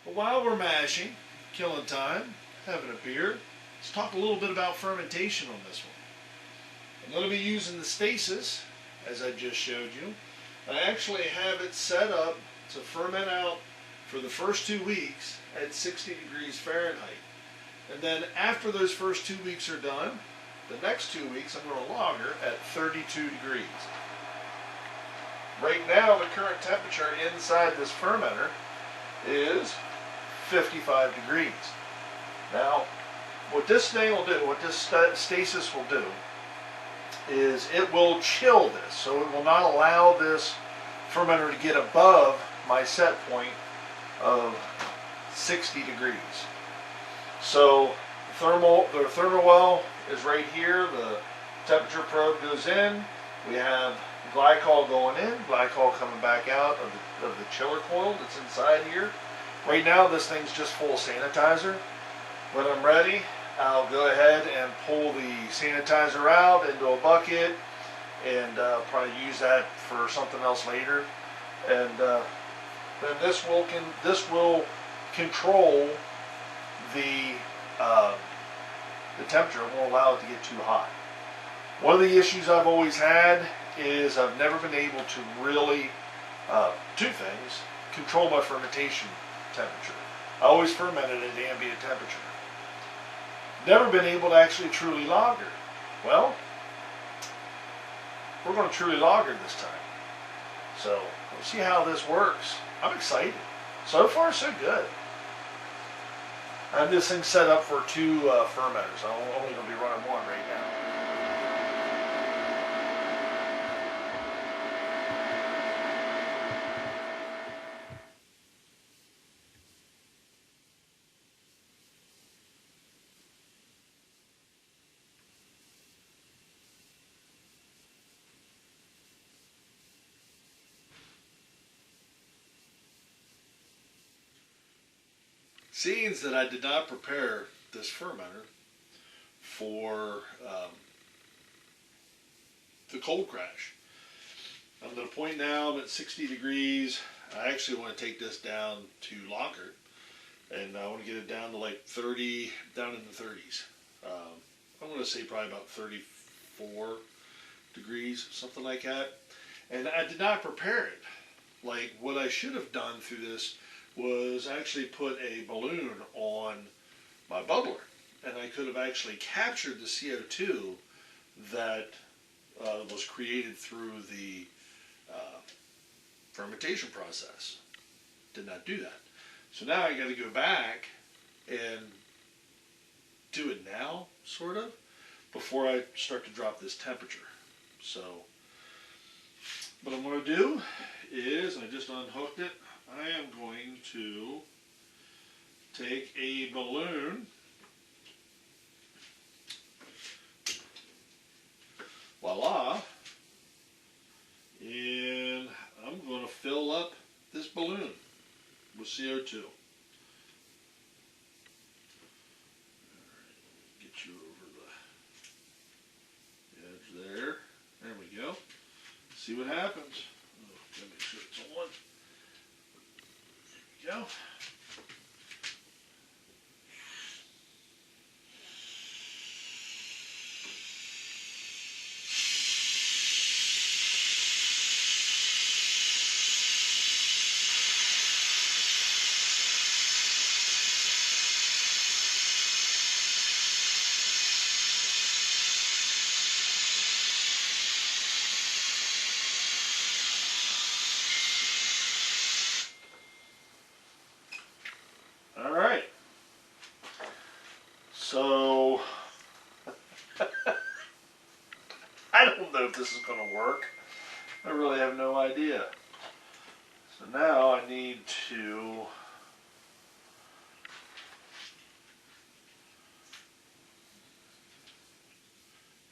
But while we're mashing, killing time, having a beer, let's talk a little bit about fermentation on this one. I'm going to be using the stasis, as I just showed you. I actually have it set up to ferment out for the first 2 weeks at 60 degrees Fahrenheit. And then after those first 2 weeks are done, the next 2 weeks I'm going to lager at 32 degrees. Right now the current temperature inside this fermenter is 55 degrees. Now what this thing will do, what this stasis will do, is it will chill this. So it will not allow this fermenter to get above my set point of 60 degrees. So the thermal well is right here. The temperature probe goes in. We have glycol going in, glycol coming back out of the chiller coil that's inside here. Right now this thing's just full of sanitizer. When I'm ready, I'll go ahead and pull the sanitizer out into a bucket and probably use that for something else later. And then this will control the temperature. It won't allow it to get too hot. One of the issues I've always had is I've never been able to really, two things, control my fermentation temperature. I always fermented at ambient temperature. Never been able to actually truly lager. Well, we're going to truly lager this time. So we'll see how this works. I'm excited. So far, so good. I have this thing set up for 2 fermenters. I'm only going to be running one right now. Seeing that I did not prepare this fermenter for the cold crash, I'm at a point now, I'm at 60 degrees. I actually want to take this down to lager, and I want to get it down to like 30, down in the 30s. I'm going to say probably about 34 degrees, something like that. And I did not prepare it. Like what I should have done through this was actually put a balloon on my bubbler, and I could have actually captured the CO2 that was created through the fermentation process. Did not do that. So now I got to go back and do it now, sort of, before I start to drop this temperature. So what I'm going to do is, I just unhooked it, I am going to take a balloon, voila, and I'm going to fill up this balloon with CO2. Get you over the edge there. There we go. See what happens. Oh, gotta make sure it's on. There we go. All right. So I don't know if this is going to work. I really have no idea. So now I need to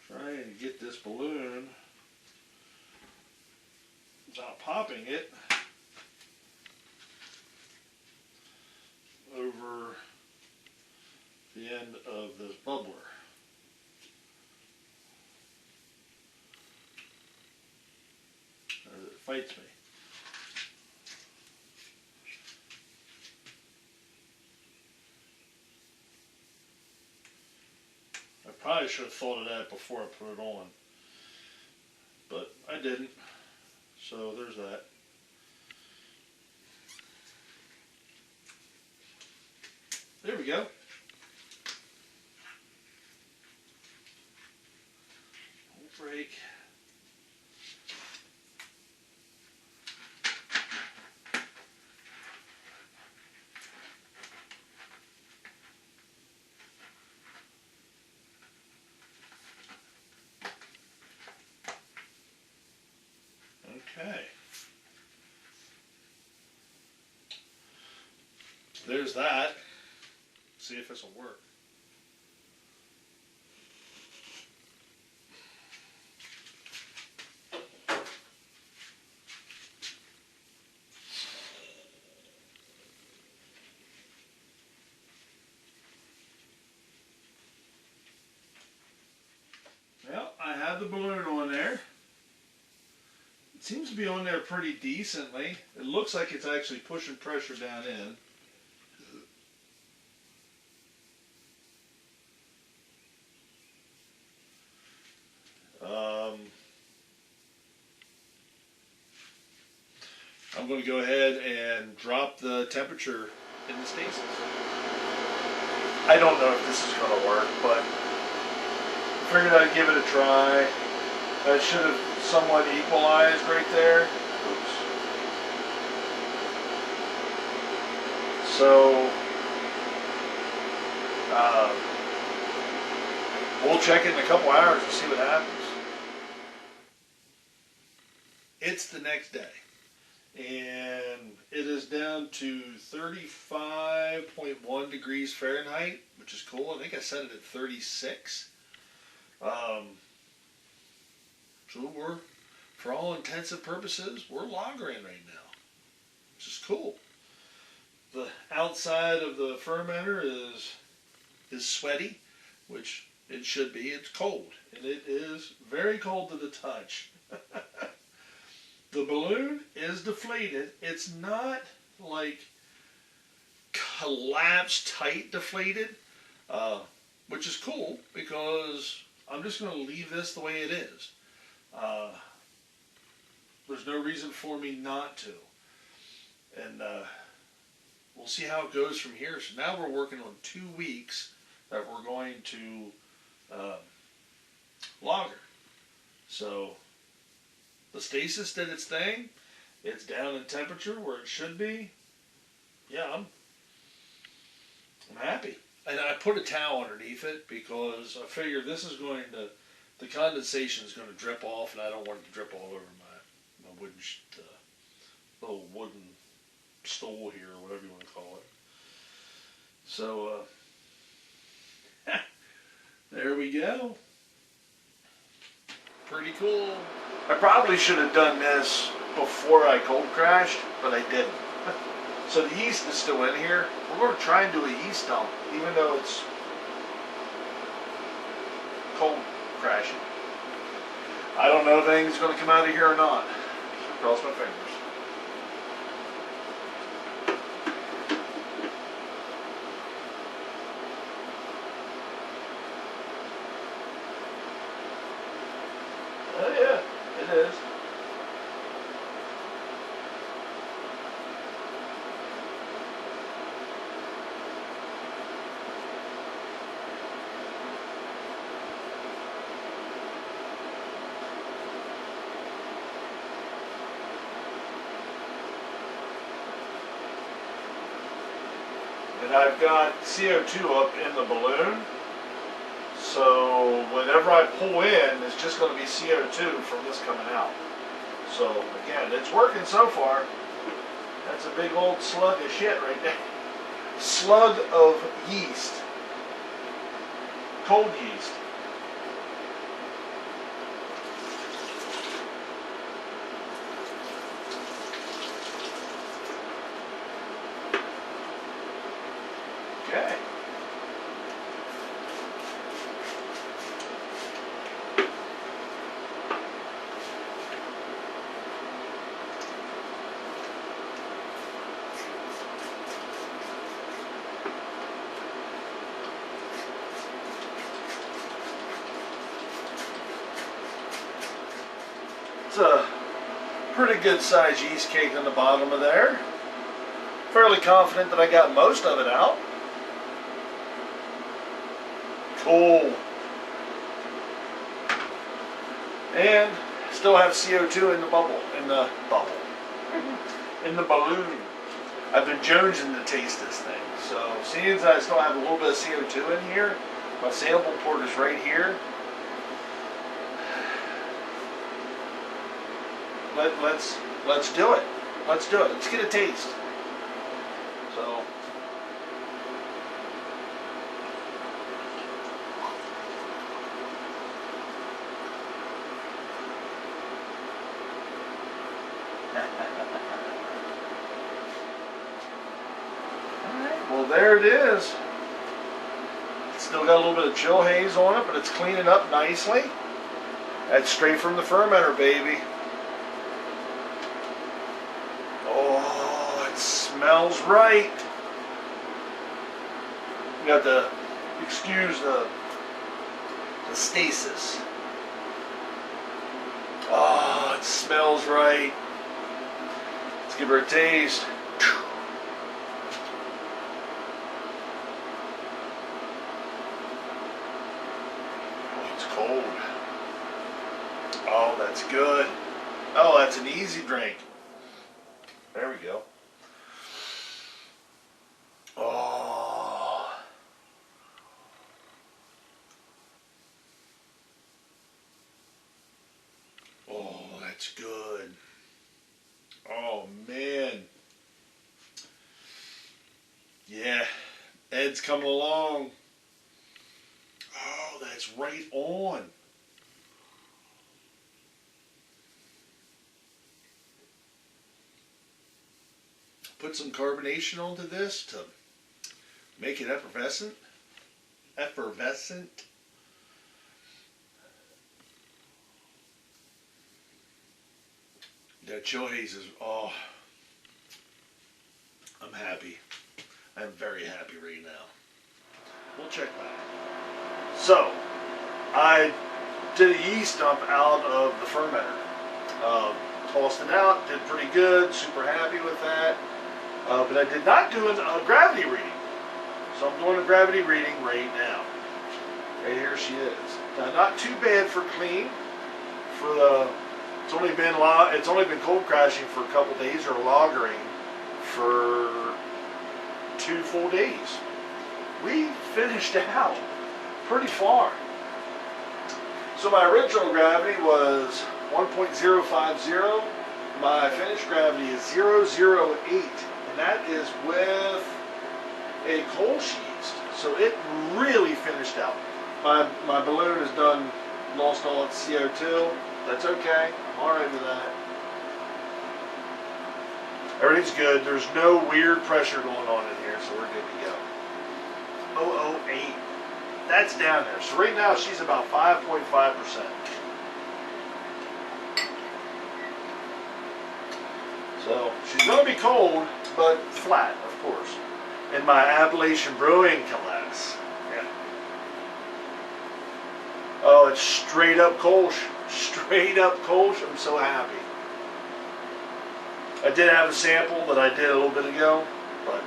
try and get this balloon without popping it over the end of this bubbler. As it fights me. probably should have thought of that before I put it on, but I didn't. So there's that. There we go. Won't break. Okay. There's that. See if this will work. Well, I have the balloon on there. It seems to be on there pretty decently. It looks like it's actually pushing pressure down in. I'm going to go ahead and drop the temperature in the stasis. I don't know if this is going to work, but figured I'd give it a try. That should have somewhat equalized right there. Oops. So, we'll check it in a couple hours and see what happens. It's the next day, and it is down to 35.1 degrees Fahrenheit, which is cool. I think I set it at 36. So we're, for all intensive purposes, we're lagering right now, which is cool. The outside of the fermenter is sweaty, which it should be. It's cold, and it is very cold to the touch. The balloon is deflated. It's not like collapsed tight deflated, which is cool because I'm just going to leave this the way it is. There's no reason for me not to. And we'll see how it goes from here. So now we're working on 2 weeks that we're going to lager. So the stasis did its thing. It's down in temperature where it should be. Yeah, I'm happy. And I put a towel underneath it because I figure this is going to, the condensation is going to drip off, and I don't want it to drip all over my wooden, little wooden stool here, or whatever you want to call it. So, there we go. Pretty cool. I probably should have done this before I cold crashed, but I didn't. So the yeast is still in here. We're going to try and do a yeast dump, even though it's cold crashing. I don't know if anything's going to come out of here or not. Cross my fingers. Oh yeah, it is. And I've got CO2 up in the balloon, so whenever I pull in, it's just going to be CO2 from this coming out. So again, it's working so far. That's a big old slug of shit right there. Slug of yeast. Cold yeast. Okay. It's a pretty good sized yeast cake on the bottom of there. Fairly confident that I got most of it out. Cool. And still have CO2 in the bubble, in the balloon. I've been jonesing to taste this thing. So seeing as I still have a little bit of CO2 in here, my sample port is right here. Let's do it. Let's do it. Let's get a taste. So. Well, there it is. It's still got a little bit of chill haze on it, but it's cleaning up nicely. That's straight from the fermenter, baby. Oh, it smells right. You got to excuse the stasis. Oh, it smells right. Let's give her a taste. Cold. Oh, that's good. Oh, that's an easy drink. There we go. Oh. Oh, that's good. Oh, man. Yeah, Ed's coming along. Oh, that's right on. Put some carbonation onto this to make it effervescent. That chill haze is, oh, I'm happy. I'm very happy right now. We'll check back. So, I did a yeast dump out of the fermenter. Tossed it out, did pretty good, super happy with that. But I did not do a gravity reading. So I'm doing a gravity reading right now. Right here she is. Now, not too bad for clean. It's only been cold crashing for a couple days, or lagering for 2 full days. We finished out pretty far. So my original gravity was 1.050. My finished gravity is 0.08, and that is with a Kolsch yeast. So it really finished out. My balloon is done, lost all its CO2. That's okay. I'm alright with that. Everything's good. There's no weird pressure going on in here, so we're good to go. 0.08. That's down there. So right now she's about 5.5%. So she's going to be cold, but flat, of course. In my Appalachian Brewing class. Yeah. Oh, it's straight up Kolsch. Straight up Kolsch. I'm so happy. I did have a sample that I did a little bit ago, but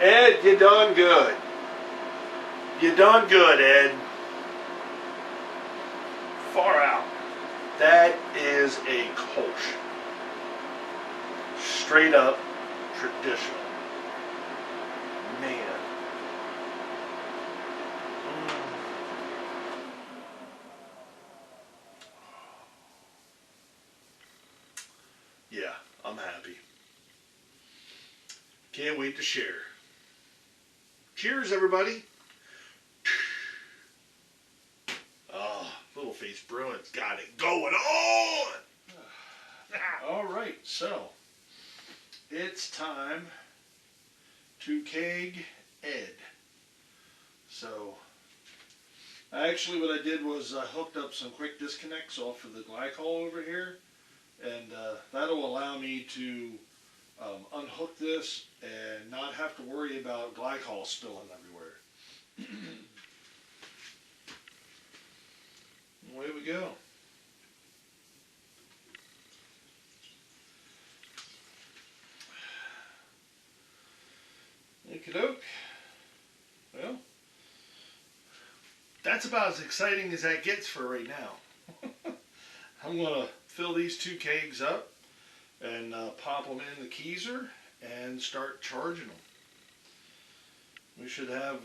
Ed, you done good. You done good, Ed. Far out. That is a Kolsch. Straight up traditional. Man. Yeah, I'm happy. Can't wait to share. Cheers, everybody. Oh, Little Face Brewing's got it going on. All right, so it's time to keg Ed. So Actually, what I did was I hooked up some quick disconnects off of the glycol over here, and that'll allow me to unhook this and not have to worry about glycol spilling everywhere. Away we go. Okie-doke. Well, that's about as exciting as that gets for right now. I'm going to fill these 2 kegs up and pop them in the keezer and start charging them. We should have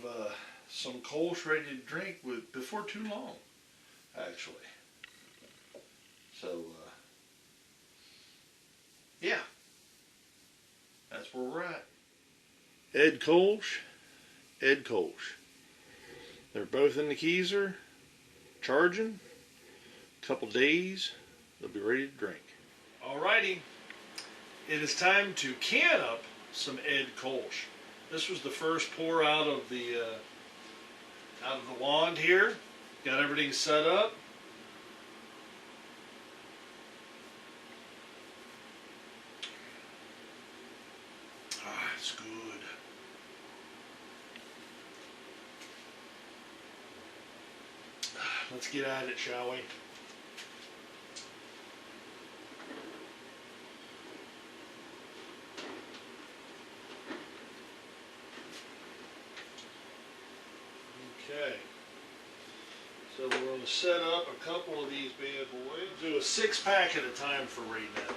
some Kolsch ready to drink before too long, actually. So, yeah, that's where we're at. Ed Kolsch, Ed Kolsch. They're both in the keezer, charging. A couple days, they'll be ready to drink. Alrighty, it is time to can up some Ed Kolsch. This was the first pour out of the wand here. Got everything set up. Ah, it's good. Let's get at it, shall we? Okay. So we're going to set up a couple of these bad boys. Do a 6-pack at a time for right now.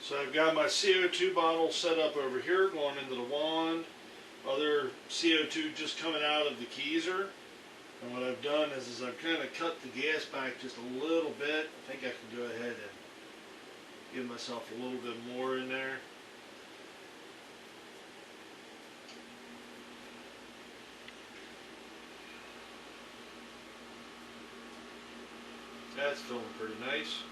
So I've got my CO2 bottle set up over here, going into the wand. Other CO2 just coming out of the keezer. And what I've done is I've kind of cut the gas back just a little bit. I think I can go ahead and give myself a little bit more in there. That's feeling pretty nice.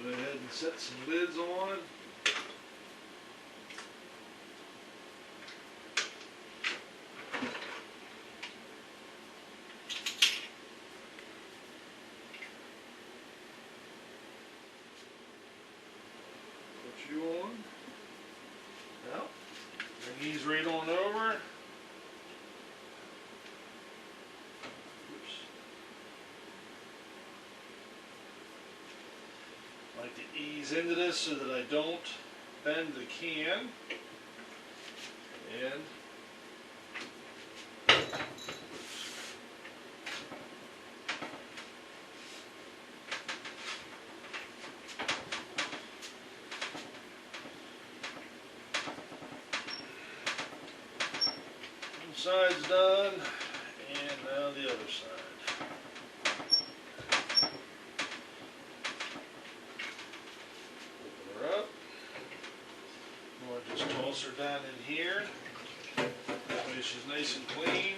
Go ahead and set some lids on. Put you on. Now, bring these right on over. I like to ease into this so that I don't bend the can. And one side's done, and now the other side. Toss her down in here. That way she's nice and clean.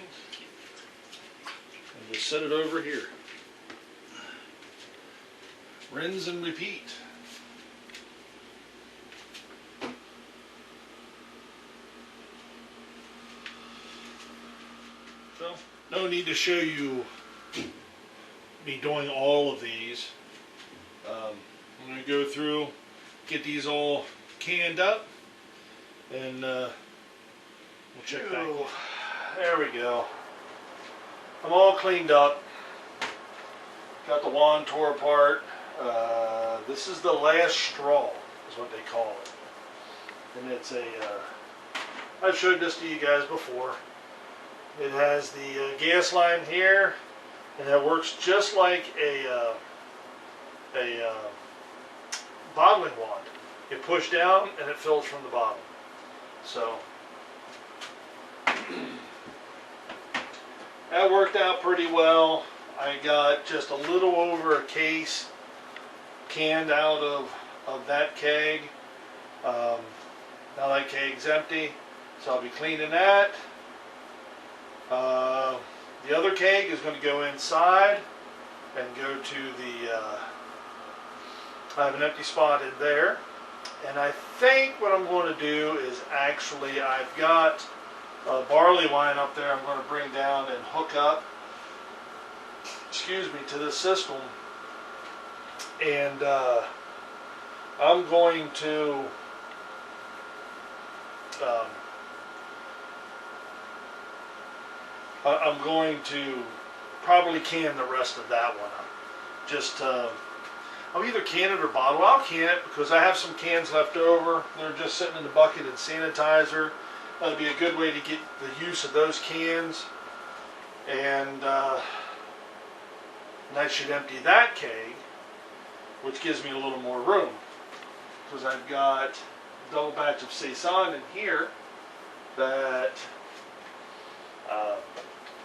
And just set it over here. Rinse and repeat. So, no need to show you me doing all of these. I'm going to go through, get these all canned up. And we'll check back. There we go. I'm all cleaned up. Got the wand tore apart. This is the last straw, is what they call it. And it's a, I've showed this to you guys before. It has the gas line here, and it works just like a bottling wand. You push down, and it fills from the bottom. So that worked out pretty well. I got just a little over a case canned out of that keg. Now that keg's empty, so I'll be cleaning that. The other keg is going to go inside and go to the, I have an empty spot in there. And I think what I'm going to do is actually, I've got a barley wine up there I'm going to bring down and hook up, excuse me, to this system. And I'm going to probably can the rest of that one up. Just I'll either can it or bottle. I'll can it because I have some cans left over. They're just sitting in the bucket and sanitizer. That'd be a good way to get the use of those cans. And I should empty that keg, which gives me a little more room. Because I've got a double batch of Saison in here that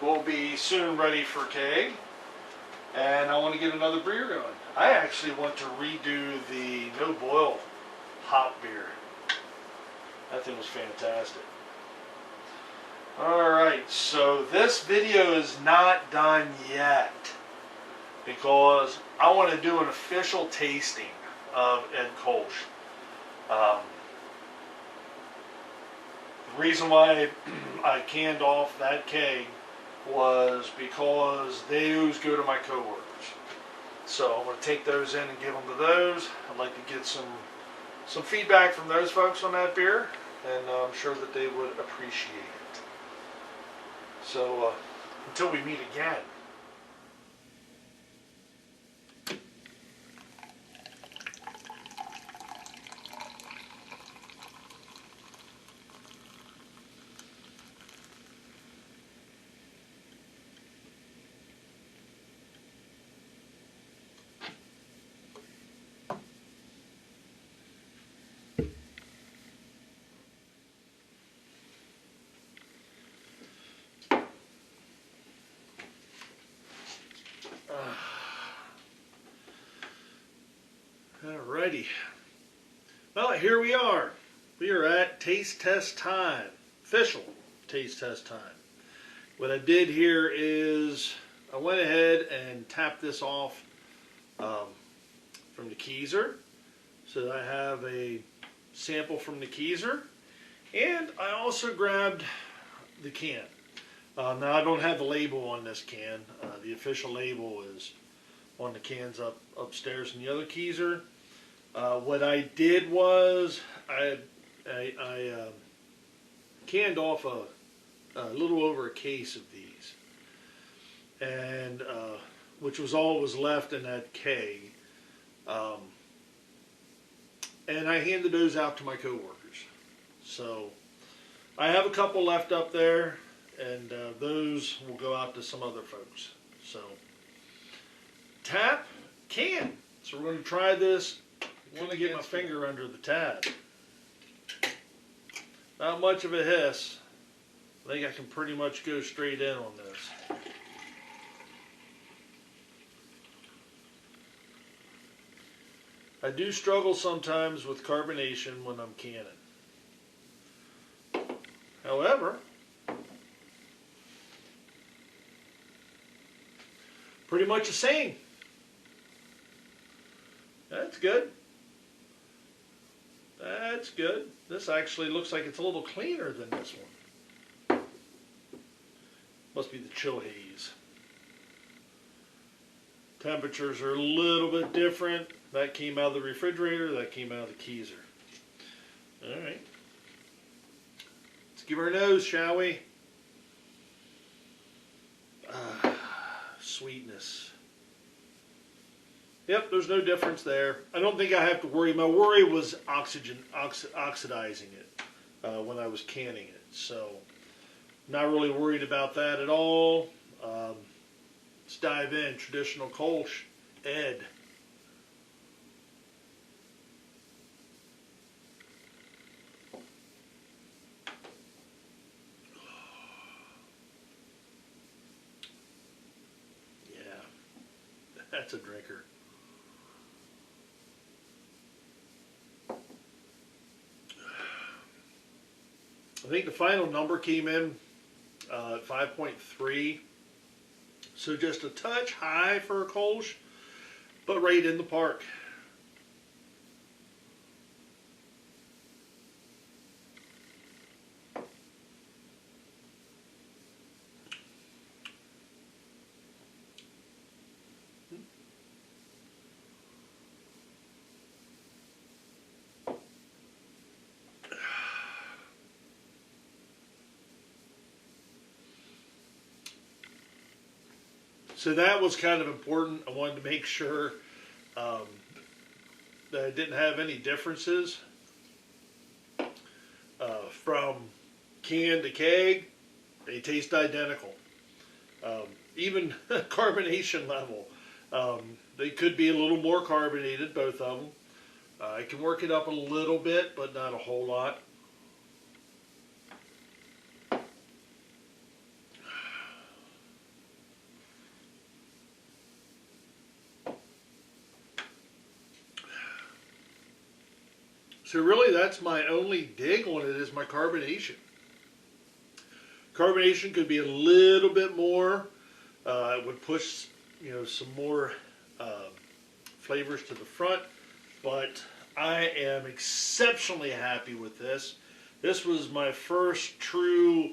will be soon ready for keg. And I want to get another beer going. I actually want to redo the no boil hop beer. That thing was fantastic. Alright, so this video is not done yet because I want to do an official tasting of Ed Kolsch. The reason why I canned off that keg was because those go to my coworkers. So I'm going to take those in and give them to those. I'd like to get some feedback from those folks on that beer, and I'm sure that they would appreciate it. So until we meet again. Alrighty. Well, here we are. We are at taste test time. Official taste test time. What I did here is I went ahead and tapped this off from the Keezer. So I have a sample from the Keezer. And I also grabbed the can. Now I don't have the label on this can. The official label is on the cans upstairs in the other Keezer. What I did was I canned off a little over a case of these, and which was all was left in that keg, and I handed those out to my coworkers. So I have a couple left up there, and those will go out to some other folks. So tap, can. So we're going to try this. I want to get my finger under the tab. Not much of a hiss. I think I can pretty much go straight in on this. I do struggle sometimes with carbonation when I'm canning. However, pretty much the same. That's good. That's good. This actually looks like it's a little cleaner than this one. Must be the chill haze. Temperatures are a little bit different. That came out of the refrigerator, that came out of the Keezer. Alright. Let's give her a nose, shall we? Sweetness. Yep, there's no difference there. I don't think I have to worry. My worry was oxidizing it when I was canning it. So, not really worried about that at all. Let's dive in. Traditional Kolsch, Ed. That's a drinker. I think the final number came in at 5.3. So just a touch high for a Kolsch, but right in the park. So that was kind of important. I wanted to make sure that I didn't have any differences from can to keg. They taste identical. Even carbonation level. They could be a little more carbonated, both of them. I can work it up a little bit, but not a whole lot. So really, that's my only dig on it, is my carbonation. Carbonation could be a little bit more. It would push, some more flavors to the front. But I am exceptionally happy with this. This was my first true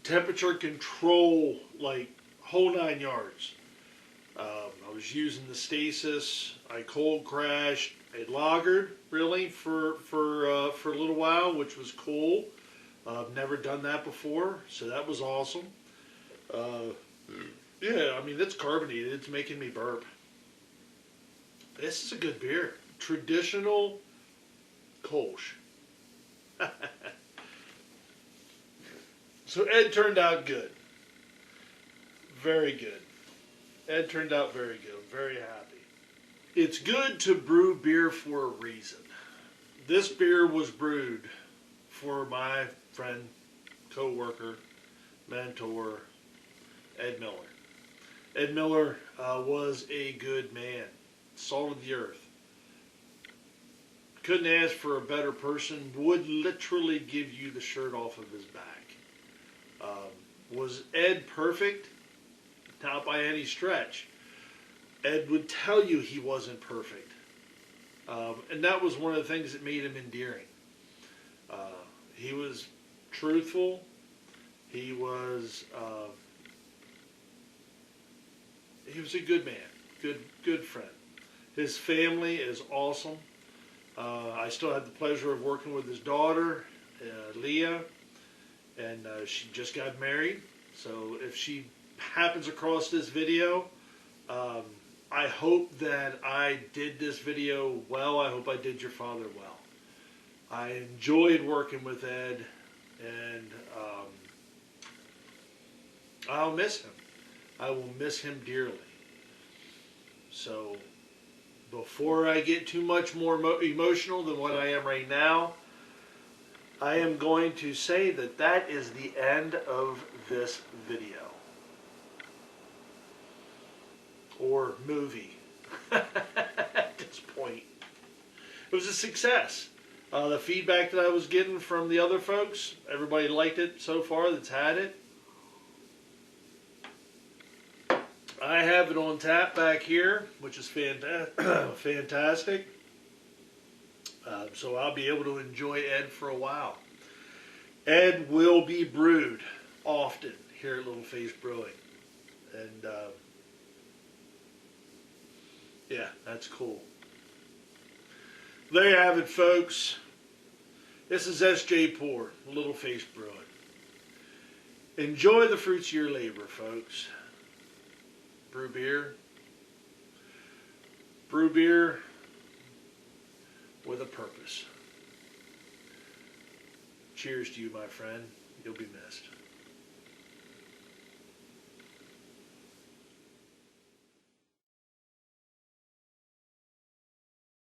temperature control, like whole 9 yards. I was using the stasis. I cold crashed. It lagered really for a little while, which was cool. I've never done that before, so that was awesome. Yeah, I mean, it's carbonated. It's making me burp. This is a good beer. Traditional Kolsch. So Ed turned out good. Very good. Ed turned out very good. I'm very happy. It's good to brew beer for a reason. This beer was brewed for my friend, co-worker, mentor, Ed Miller. Ed Miller was a good man. Salt of the earth. Couldn't ask for a better person. Would literally give you the shirt off of his back. Was Ed perfect? Not by any stretch. Ed would tell you he wasn't perfect. And that was one of the things that made him endearing. He was truthful. He was a good man. Good friend. His family is awesome. I still had the pleasure of working with his daughter, Leah, and she just got married. So if she happens across this video, I hope that I did this video well. I hope I did your father well. I enjoyed working with Ed, and I'll miss him. I will miss him dearly. So before I get too much more emotional than what I am right now, I am going to say that that is the end of this video. Or movie. At this point. It was a success. The feedback that I was getting from the other folks, everybody liked it so far that's had it. I have it on tap back here, which is fantastic. So I'll be able to enjoy Ed for a while. Ed will be brewed often here at Little Face Brewing. And yeah, that's cool. There you have it, folks. This is Sjporr, Little Face Brewing. Enjoy the fruits of your labor, folks. Brew beer. Brew beer with a purpose. Cheers to you, my friend. You'll be missed.